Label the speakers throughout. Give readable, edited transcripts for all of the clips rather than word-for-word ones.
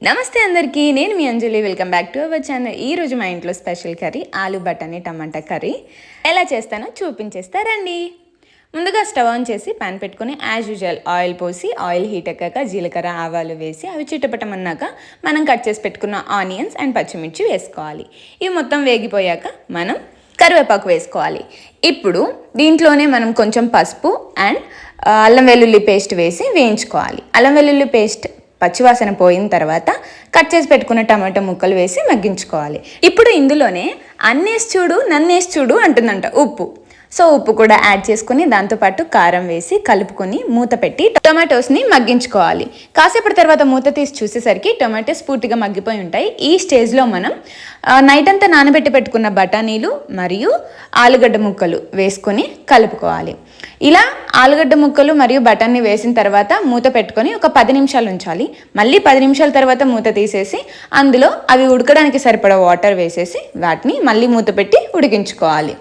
Speaker 1: నమస్తే అందరికీ, నేను మీ Anjali. Welcome back to our channel. ఈరోజు మా ఇంట్లో స్పెషల్ కర్రీ ఆలు బఠానీ టమాటా కర్రీ. ఎలా చేస్తానో చూపించేస్తారండి. ముందుగా స్టవ్ ఆన్ చేసి పాన్ పెట్టుకుని యాజ్ యూజువల్ ఆయిల్ పోసి ఆయిల్ హీట్ ఎక్కాక జీలకర్ర ఆవాలు వేసి అవి చిటపటమన్నాక మనం కట్ చేసి పెట్టుకున్న ఆనియన్స్ అండ్ పచ్చిమిర్చి వేసుకోవాలి. ఇవి మొత్తం వేగిపోయాక మనం కరివేపాకు వేసుకోవాలి. ఇప్పుడు దీంట్లోనే మనం కొంచెం పసుపు అండ్ అల్లం వెల్లుల్లి పేస్ట్ వేసి వేయించుకోవాలి. అల్లం వెల్లుల్లి పేస్ట్ పచ్చివాసన పోయిన తర్వాత కట్ చేసి పెట్టుకున్న టమాటో ముక్కలు వేసి మగ్గించుకోవాలి. ఇప్పుడు ఇందులోనే అన్నేసి చూడు నన్నేసి చూడు అంటుందంట ఉప్పు. సో ఉప్పు కూడా యాడ్ చేసుకుని దాంతోపాటు కారం వేసి కలుపుకొని మూత పెట్టి టొమాటోస్ని మగ్గించుకోవాలి. కాసేపటి తర్వాత మూత తీసి చూసేసరికి టొమాటోస్ పూర్తిగా మగ్గిపోయి ఉంటాయి. ఈ స్టేజ్లో మనం నైట్ అంతా నానబెట్టి పెట్టుకున్న బఠానీలు మరియు ఆలుగడ్డ ముక్కలు వేసుకొని కలుపుకోవాలి. ఇలా ఆలుగడ్డ ముక్కలు మరియు బఠానీ వేసిన తర్వాత మూత పెట్టుకొని ఒక 10 నిమిషాలు ఉంచాలి. మళ్ళీ 10 నిమిషాల తర్వాత మూత తీసేసి అందులో అవి ఉడకడానికి సరిపడా వాటర్ వేసేసి వాటిని మళ్ళీ మూత పెట్టి ఉడికించుకోవాలి.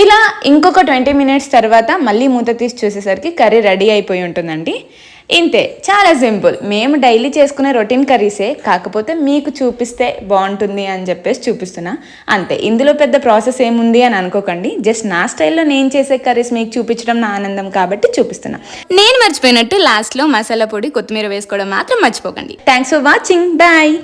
Speaker 1: ఇలా ఇంకొక 20 మినిట్స్ తర్వాత మళ్ళీ మూత తీసి చూసేసరికి కర్రీ రెడీ అయిపోయి ఉంటుందండి. ఇంతే, చాలా సింపుల్. మేము డైలీ చేసుకునే రొటీన్ కర్రీసే, కాకపోతే మీకు చూపిస్తే బాగుంటుంది అని చెప్పేసి చూపిస్తున్నా అంతే. ఇందులో పెద్ద ప్రాసెస్ ఏముంది అని అనుకోకండి. జస్ట్ నా స్టైల్లో నేను చేసే కర్రీస్ మీకు చూపించడం నా ఆనందం కాబట్టి చూపిస్తున్నా. నేను మర్చిపోయినట్టు లాస్ట్లో మసాలా పొడి కొత్తిమీర వేసుకోవడం మాత్రం మర్చిపోకండి. Thanks for watching. బాయ్.